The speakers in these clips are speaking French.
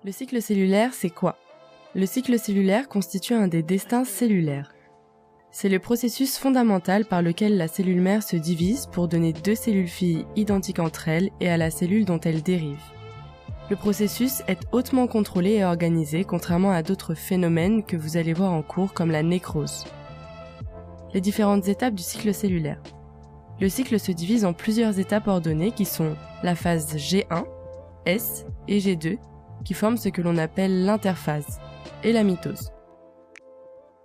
Le cycle cellulaire, c'est quoi? Le cycle cellulaire constitue un des destins cellulaires. C'est le processus fondamental par lequel la cellule mère se divise pour donner deux cellules filles identiques entre elles et à la cellule dont elles dérivent. Le processus est hautement contrôlé et organisé, contrairement à d'autres phénomènes que vous allez voir en cours comme la nécrose. Les différentes étapes du cycle cellulaire. Le cycle se divise en plusieurs étapes ordonnées qui sont la phase G1, S et G2, qui forment ce que l'on appelle l'interphase, et la mitose.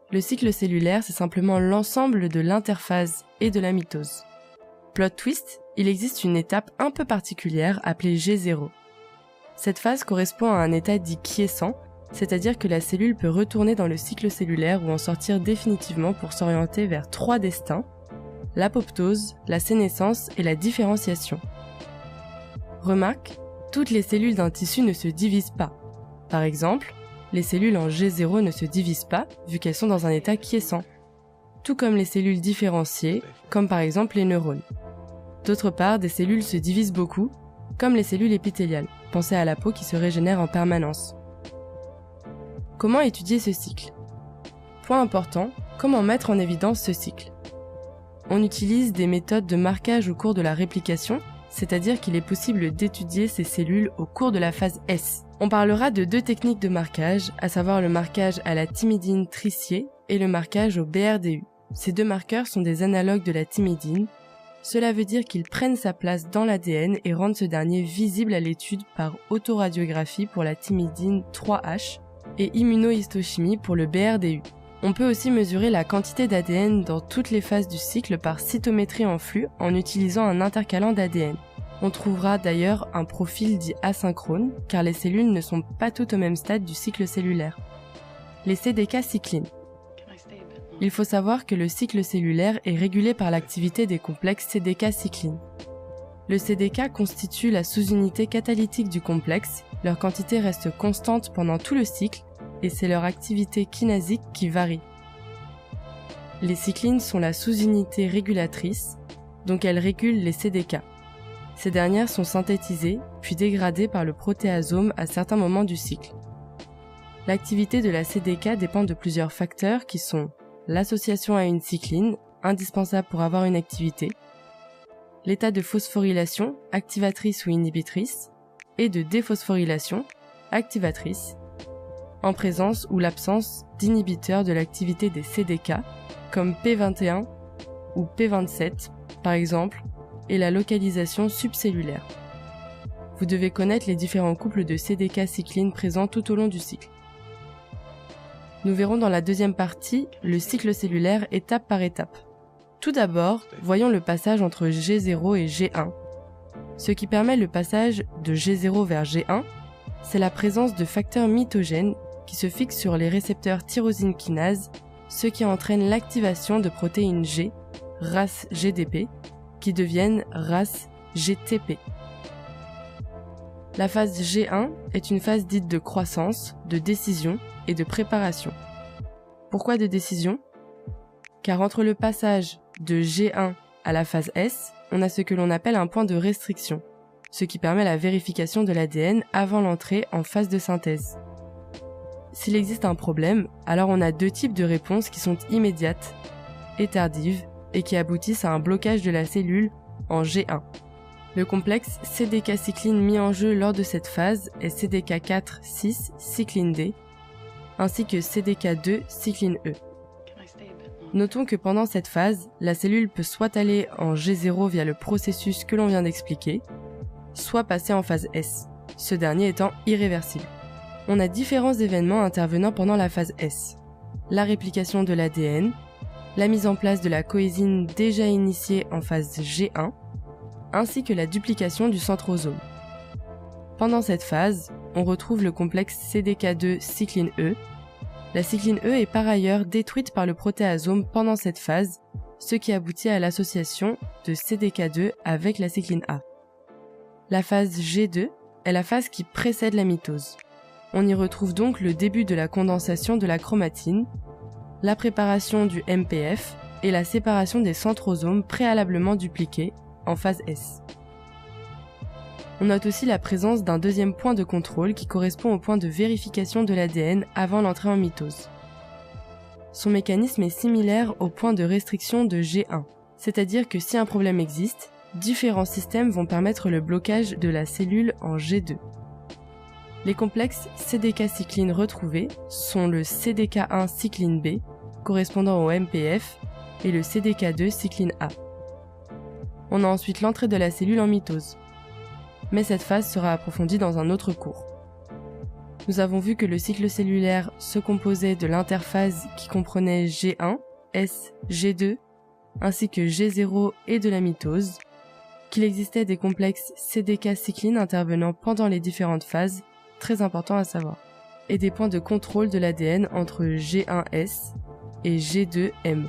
Le cycle cellulaire, c'est simplement l'ensemble de l'interphase et de la mitose. Plot twist, il existe une étape un peu particulière appelée G0. Cette phase correspond à un état dit quiescent, c'est-à-dire que la cellule peut retourner dans le cycle cellulaire ou en sortir définitivement pour s'orienter vers trois destins, l'apoptose, la sénescence et la différenciation. Remarque, toutes les cellules d'un tissu ne se divisent pas. Par exemple, les cellules en G0 ne se divisent pas vu qu'elles sont dans un état quiescent, tout comme les cellules différenciées, comme par exemple les neurones. D'autre part, des cellules se divisent beaucoup, comme les cellules épithéliales. Pensez à la peau qui se régénère en permanence. Comment étudier ce cycle? Point important, comment mettre en évidence ce cycle? On utilise des méthodes de marquage au cours de la réplication, c'est-à-dire qu'il est possible d'étudier ces cellules au cours de la phase S. On parlera de deux techniques de marquage, à savoir le marquage à la thymidine tricier et le marquage au BRDU. Ces deux marqueurs sont des analogues de la thymidine. Cela veut dire qu'ils prennent sa place dans l'ADN et rendent ce dernier visible à l'étude par autoradiographie pour la thymidine 3H et immunohistochimie pour le BRDU. On peut aussi mesurer la quantité d'ADN dans toutes les phases du cycle par cytométrie en flux en utilisant un intercalant d'ADN. On trouvera d'ailleurs un profil dit asynchrone, car les cellules ne sont pas toutes au même stade du cycle cellulaire. Les CDK cyclines. Il faut savoir que le cycle cellulaire est régulé par l'activité des complexes CDK cyclines. Le CDK constitue la sous-unité catalytique du complexe, leur quantité reste constante pendant tout le cycle, et c'est leur activité kinasique qui varie. Les cyclines sont la sous-unité régulatrice, donc elles régulent les CDK. Ces dernières sont synthétisées, puis dégradées par le protéasome à certains moments du cycle. L'activité de la CDK dépend de plusieurs facteurs qui sont l'association à une cycline, indispensable pour avoir une activité, l'état de phosphorylation, activatrice ou inhibitrice, et de déphosphorylation, activatrice, en présence ou l'absence d'inhibiteurs de l'activité des CDK, comme P21 ou P27 par exemple, et la localisation subcellulaire. Vous devez connaître les différents couples de CDK cyclines présents tout au long du cycle. Nous verrons dans la deuxième partie le cycle cellulaire étape par étape. Tout d'abord, voyons le passage entre G0 et G1. Ce qui permet le passage de G0 vers G1, c'est la présence de facteurs mitogènes qui se fixent sur les récepteurs tyrosine kinase, ce qui entraîne l'activation de protéines G, RAS GDP, qui deviennent RAS GTP. La phase G1 est une phase dite de croissance, de décision et de préparation. Pourquoi de décision? Car entre le passage de G1 à la phase S, on a ce que l'on appelle un point de restriction, ce qui permet la vérification de l'ADN avant l'entrée en phase de synthèse. S'il existe un problème, alors on a deux types de réponses qui sont immédiates et tardives et qui aboutissent à un blocage de la cellule en G1. Le complexe CDK cycline mis en jeu lors de cette phase est CDK4-6 cycline D, ainsi que CDK2 cycline E. Notons que pendant cette phase, la cellule peut soit aller en G0 via le processus que l'on vient d'expliquer, soit passer en phase S, ce dernier étant irréversible. On a différents événements intervenant pendant la phase S. La réplication de l'ADN, la mise en place de la coésine déjà initiée en phase G1, ainsi que la duplication du centrosome. Pendant cette phase, on retrouve le complexe CDK2 cycline E. La cycline E est par ailleurs détruite par le protéasome pendant cette phase, ce qui aboutit à l'association de CDK2 avec la cycline A. La phase G2 est la phase qui précède la mitose. On y retrouve donc le début de la condensation de la chromatine, la préparation du MPF et la séparation des centrosomes préalablement dupliqués en phase S. On note aussi la présence d'un deuxième point de contrôle qui correspond au point de vérification de l'ADN avant l'entrée en mitose. Son mécanisme est similaire au point de restriction de G1, c'est-à-dire que si un problème existe, différents systèmes vont permettre le blocage de la cellule en G2. Les complexes CDK-cycline retrouvés sont le CDK1 cycline B, correspondant au MPF, et le CDK2 cycline A. On a ensuite l'entrée de la cellule en mitose. Mais cette phase sera approfondie dans un autre cours. Nous avons vu que le cycle cellulaire se composait de l'interphase qui comprenait G1, S, G2, ainsi que G0 et de la mitose, qu'il existait des complexes CDK-cycline intervenant pendant les différentes phases, très important à savoir, et des points de contrôle de l'ADN entre G1S et G2M.